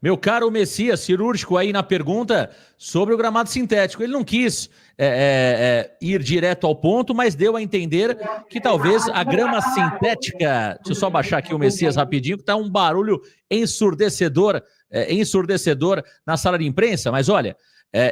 Meu caro Messias, cirúrgico aí na pergunta sobre o gramado sintético. Ele não quis ir direto ao ponto, mas deu a entender que talvez a grama sintética... Deixa eu só baixar aqui o Messias rapidinho, que está um barulho ensurdecedor na sala de imprensa. Mas olha,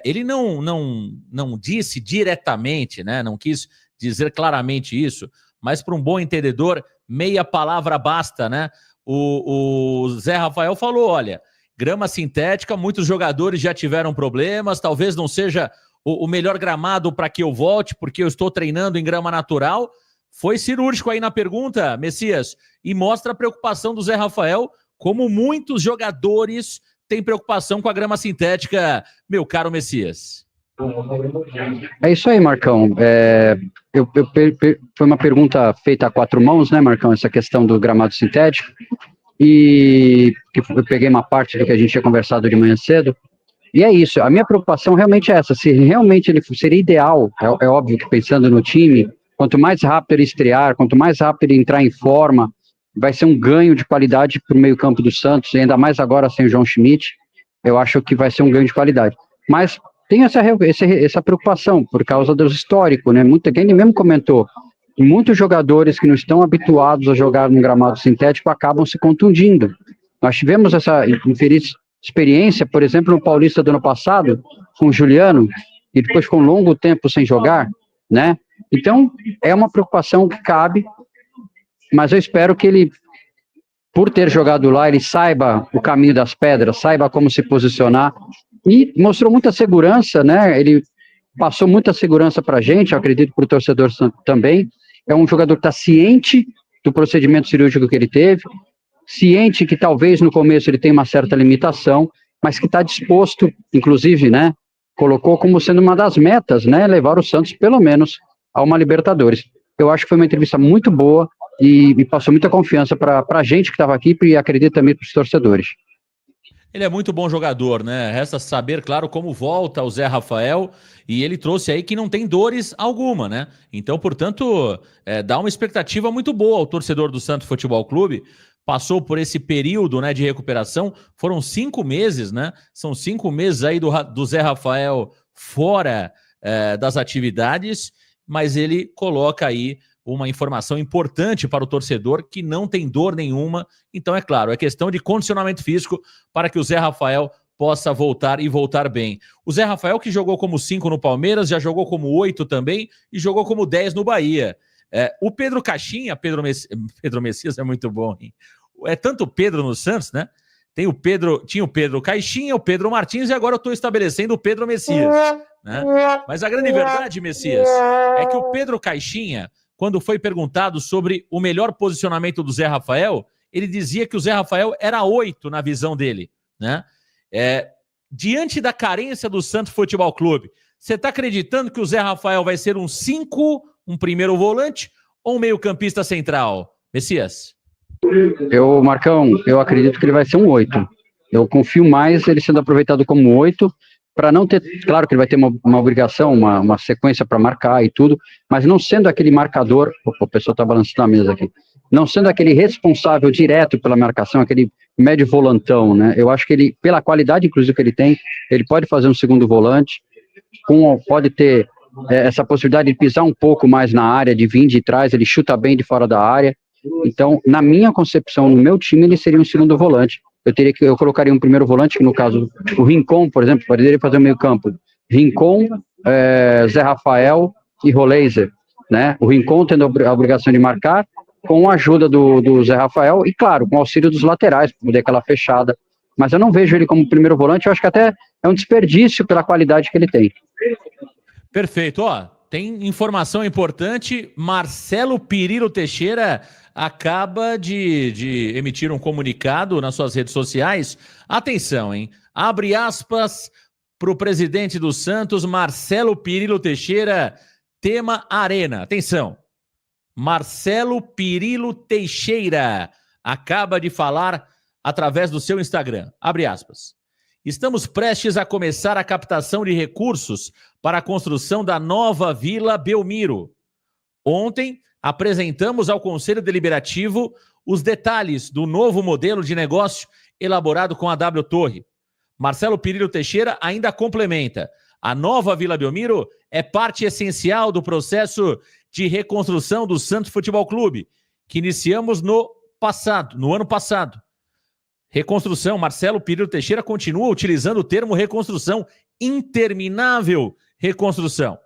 ele não disse diretamente, né? Não quis dizer claramente isso, mas para um bom entendedor, meia palavra basta, né? O Zé Rafael falou, olha... Grama sintética, muitos jogadores já tiveram problemas, talvez não seja o melhor gramado para que eu volte, porque eu estou treinando em grama natural. Foi cirúrgico aí na pergunta, Messias, e mostra a preocupação do Zé Rafael, como muitos jogadores têm preocupação com a grama sintética, meu caro Messias. É isso aí, Marcão. Foi uma pergunta feita a quatro mãos, né, Marcão, essa questão do gramado sintético. E eu peguei uma parte do que a gente tinha conversado de manhã cedo, e é isso, a minha preocupação realmente é essa, se realmente ele seria ideal, é óbvio que pensando no time, quanto mais rápido ele estrear, quanto mais rápido ele entrar em forma, vai ser um ganho de qualidade para o meio campo do Santos, e ainda mais agora sem o João Schmidt, eu acho que vai ser um ganho de qualidade, mas tem essa preocupação, por causa do histórico, né, quem ele mesmo comentou, e muitos jogadores que não estão habituados a jogar num gramado sintético acabam se contundindo. Nós tivemos essa infeliz experiência, por exemplo, no Paulista do ano passado, com o Juliano, e depois com um longo tempo sem jogar, né? Então, é uma preocupação que cabe, mas eu espero que ele, por ter jogado lá, ele saiba o caminho das pedras, saiba como se posicionar, e mostrou muita segurança, né? Ele passou muita segurança para a gente, eu acredito para o torcedor também. É um jogador que está ciente do procedimento cirúrgico que ele teve, ciente que talvez no começo ele tenha uma certa limitação, mas que está disposto, inclusive, né, colocou como sendo uma das metas, né, levar o Santos pelo menos a uma Libertadores. Eu acho que foi uma entrevista muito boa e me passou muita confiança para a gente que estava aqui e acredito também para os torcedores. Ele é muito bom jogador, né? Resta saber, claro, como volta o Zé Rafael, e ele trouxe aí que não tem dores alguma, né? Então, portanto, dá uma expectativa muito boa ao torcedor do Santos Futebol Clube. Passou por esse período, né, de recuperação, foram 5 meses, né? São 5 meses aí do Zé Rafael fora das atividades, mas ele coloca aí uma informação importante para o torcedor que não tem dor nenhuma. Então, é claro, é questão de condicionamento físico para que o Zé Rafael possa voltar e voltar bem. O Zé Rafael que jogou como 5 no Palmeiras, já jogou como 8 também e jogou como 10 no Bahia. O Pedro Caixinha, Pedro Messias é muito bom, hein? É tanto Pedro no Santos, né? Tinha o Pedro Caixinha, o Pedro Martins e agora eu estou estabelecendo o Pedro Messias, né? Mas a grande verdade, Messias, é que o Pedro Caixinha, quando foi perguntado sobre o melhor posicionamento do Zé Rafael, ele dizia que o Zé Rafael era 8 na visão dele, né? Diante da carência do Santos Futebol Clube, você está acreditando que o Zé Rafael vai ser um 5, um primeiro volante ou um meio-campista central? Messias? Marcão, eu acredito que ele vai ser um 8. Eu confio mais ele sendo aproveitado como 8, para não ter, claro que ele vai ter uma obrigação, uma sequência para marcar e tudo, mas não sendo aquele marcador, o pessoal está balançando a mesa aqui, não sendo aquele responsável direto pela marcação, aquele médio volantão, né? Eu acho que ele, pela qualidade inclusive que ele tem, ele pode fazer um segundo volante, pode ter essa possibilidade de pisar um pouco mais na área, de vir de trás, ele chuta bem de fora da área. Então, na minha concepção, no meu time, ele seria um segundo volante. Eu colocaria um primeiro volante, que no caso, o Rincon, por exemplo, poderia fazer o meio campo. Rincon, Zé Rafael e Roleiser, né? O Rincon tendo a obrigação de marcar, com a ajuda do Zé Rafael e, claro, com o auxílio dos laterais, para poder aquela fechada. Mas eu não vejo ele como primeiro volante, eu acho que até é um desperdício pela qualidade que ele tem. Perfeito, tem informação importante, Marcelo Pirillo Teixeira acaba de emitir um comunicado nas suas redes sociais. Atenção, hein? Abre aspas para o presidente do Santos, Marcelo Pirillo Teixeira, tema Arena. Atenção, Marcelo Pirillo Teixeira acaba de falar através do seu Instagram. Abre aspas. Estamos prestes a começar a captação de recursos para a construção da nova Vila Belmiro. Ontem, apresentamos ao Conselho Deliberativo os detalhes do novo modelo de negócio elaborado com a W Torre. Marcelo Pirillo Teixeira ainda complementa. A nova Vila Belmiro é parte essencial do processo de reconstrução do Santos Futebol Clube, que iniciamos no ano passado. Reconstrução, Marcelo Pirillo Teixeira continua utilizando o termo reconstrução, interminável reconstrução.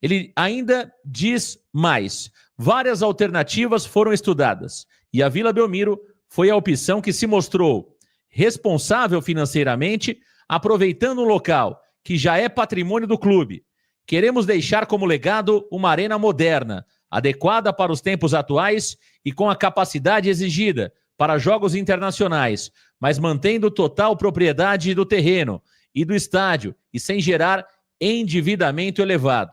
Ele ainda diz mais. Várias alternativas foram estudadas e a Vila Belmiro foi a opção que se mostrou responsável financeiramente, aproveitando um local que já é patrimônio do clube. Queremos deixar como legado uma arena moderna, adequada para os tempos atuais e com a capacidade exigida para jogos internacionais, mas mantendo total propriedade do terreno e do estádio e sem gerar endividamento elevado.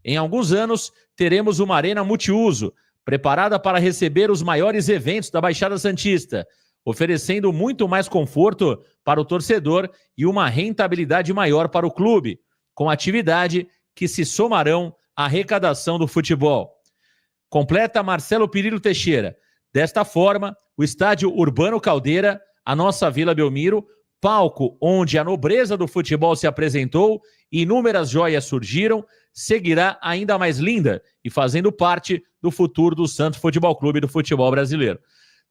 Em alguns anos, teremos uma arena multiuso, preparada para receber os maiores eventos da Baixada Santista, oferecendo muito mais conforto para o torcedor e uma rentabilidade maior para o clube, com atividade que se somarão à arrecadação do futebol. Completa Marcelo Pirillo Teixeira. Desta forma, o estádio Urbano Caldeira, a nossa Vila Belmiro, palco onde a nobreza do futebol se apresentou e inúmeras joias surgiram, seguirá ainda mais linda e fazendo parte do futuro do Santos Futebol Clube e do futebol brasileiro.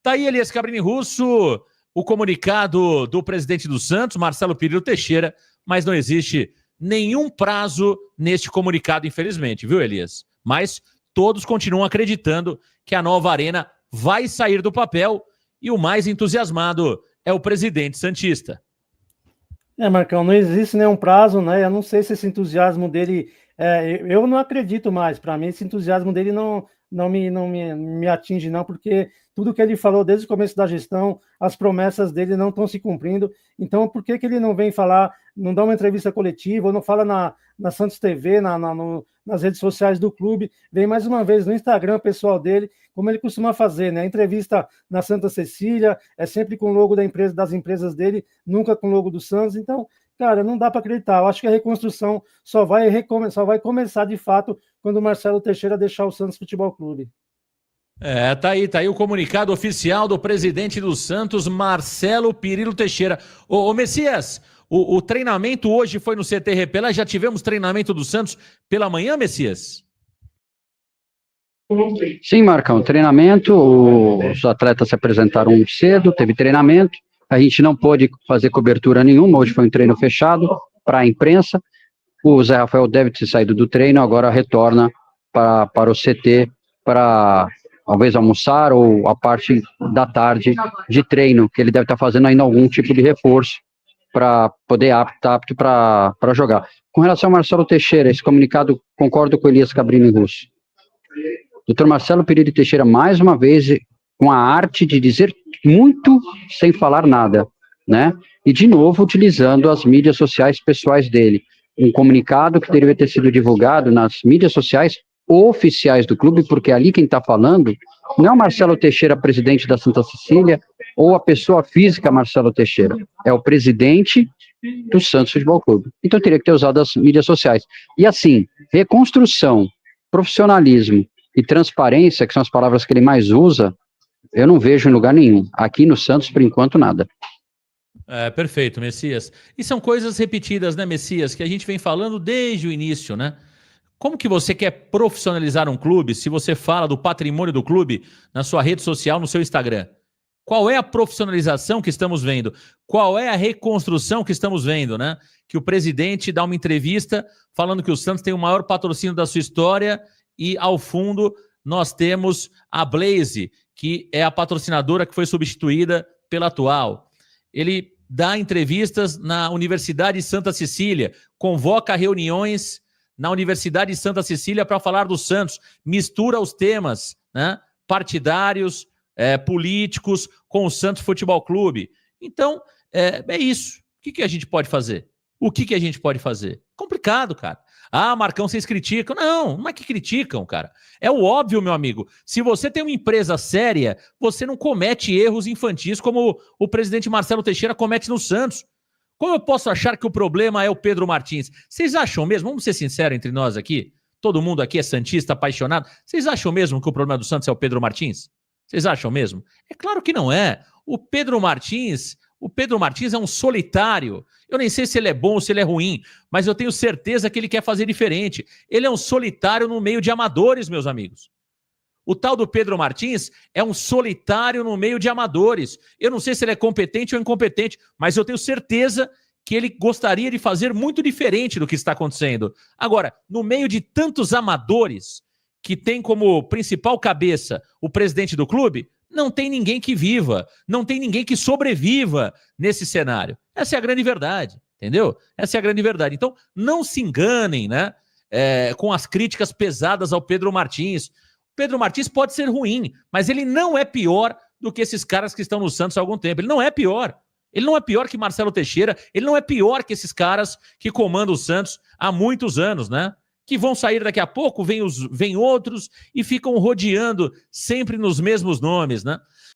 Tá aí, Elias Cabrini Russo, o comunicado do presidente do Santos, Marcelo Pirillo Teixeira, mas não existe nenhum prazo neste comunicado, infelizmente, viu, Elias? Mas todos continuam acreditando que a nova arena vai sair do papel e o mais entusiasmado é o presidente santista. Marcão, não existe nenhum prazo, né? Eu não sei se esse entusiasmo dele... eu não acredito mais. Para mim, esse entusiasmo dele não me atinge, não, porque tudo que ele falou desde o começo da gestão, as promessas dele não estão se cumprindo. Então, por que ele não vem falar, não dá uma entrevista coletiva, ou não fala na Santos TV, nas redes sociais do clube, vem mais uma vez no Instagram pessoal dele, como ele costuma fazer, né? A entrevista na Santa Cecília é sempre com o logo das empresas dele, nunca com o logo do Santos. Então, cara, não dá para acreditar. Eu acho que a reconstrução só vai começar de fato quando o Marcelo Teixeira deixar o Santos Futebol Clube. Tá aí o comunicado oficial do presidente do Santos, Marcelo Pirillo Teixeira. Ô Messias, o treinamento hoje foi no CT Repelé, já tivemos treinamento do Santos pela manhã, Messias? Sim, Marcão, treinamento, os atletas se apresentaram cedo, teve treinamento, a gente não pôde fazer cobertura nenhuma, hoje foi um treino fechado para a imprensa, o Zé Rafael deve ter saído do treino, agora retorna para o CT para talvez almoçar ou a parte da tarde de treino, que ele deve estar fazendo ainda algum tipo de reforço para poder estar apto para jogar. Com relação ao Marcelo Teixeira, esse comunicado, concordo com o Elias Cabrini Russo. Dr. Marcelo Pirillo Teixeira, mais uma vez, com a arte de dizer muito sem falar nada, né? E, de novo, utilizando as mídias sociais pessoais dele. Um comunicado que deveria ter sido divulgado nas mídias sociais oficiais do clube, porque ali quem está falando não é o Marcelo Teixeira, presidente da Santa Cecília, ou a pessoa física Marcelo Teixeira, é o presidente do Santos Futebol Clube. Então teria que ter usado as mídias sociais. E assim, reconstrução, profissionalismo e transparência, que são as palavras que ele mais usa, eu não vejo em lugar nenhum. Aqui no Santos, por enquanto, nada. Perfeito, Messias. E são coisas repetidas, né, Messias, que a gente vem falando desde o início, né? Como que você quer profissionalizar um clube se você fala do patrimônio do clube na sua rede social, no seu Instagram? Qual é a profissionalização que estamos vendo? Qual é a reconstrução que estamos vendo, né? Que o presidente dá uma entrevista falando que o Santos tem o maior patrocínio da sua história e, ao fundo, nós temos a Blaze, que é a patrocinadora que foi substituída pela atual. Ele dá entrevistas na Universidade de Santa Cecília, convoca reuniões na Universidade de Santa Cecília para falar do Santos, mistura os temas, né, partidários, políticos, com o Santos Futebol Clube. Então, é isso. O que a gente pode fazer? O que a gente pode fazer? Complicado, cara. Ah, Marcão, vocês criticam. Não é que criticam, cara. É o óbvio, meu amigo. Se você tem uma empresa séria, você não comete erros infantis como o presidente Marcelo Teixeira comete no Santos. Como eu posso achar que o problema é o Pedro Martins? Vocês acham mesmo, vamos ser sinceros entre nós aqui, todo mundo aqui é santista, apaixonado, vocês acham mesmo que o problema do Santos é o Pedro Martins? Vocês acham mesmo? É claro que não é. O Pedro Martins é um solitário. Eu nem sei se ele é bom ou se ele é ruim, mas eu tenho certeza que ele quer fazer diferente. Ele é um solitário no meio de amadores, meus amigos. O tal do Pedro Martins é um solitário no meio de amadores. Eu não sei se ele é competente ou incompetente, mas eu tenho certeza que ele gostaria de fazer muito diferente do que está acontecendo. Agora, no meio de tantos amadores que tem como principal cabeça o presidente do clube, não tem ninguém que viva, não tem ninguém que sobreviva nesse cenário. Essa é a grande verdade, entendeu? Essa é a grande verdade. Então, não se enganem, né, com as críticas pesadas ao Pedro Martins. Pedro Martins pode ser ruim, mas ele não é pior do que esses caras que estão no Santos há algum tempo. Ele não é pior. Ele não é pior que Marcelo Teixeira, ele não é pior que esses caras que comandam o Santos há muitos anos, né? Que vão sair daqui a pouco, vem outros e ficam rodeando sempre nos mesmos nomes, né?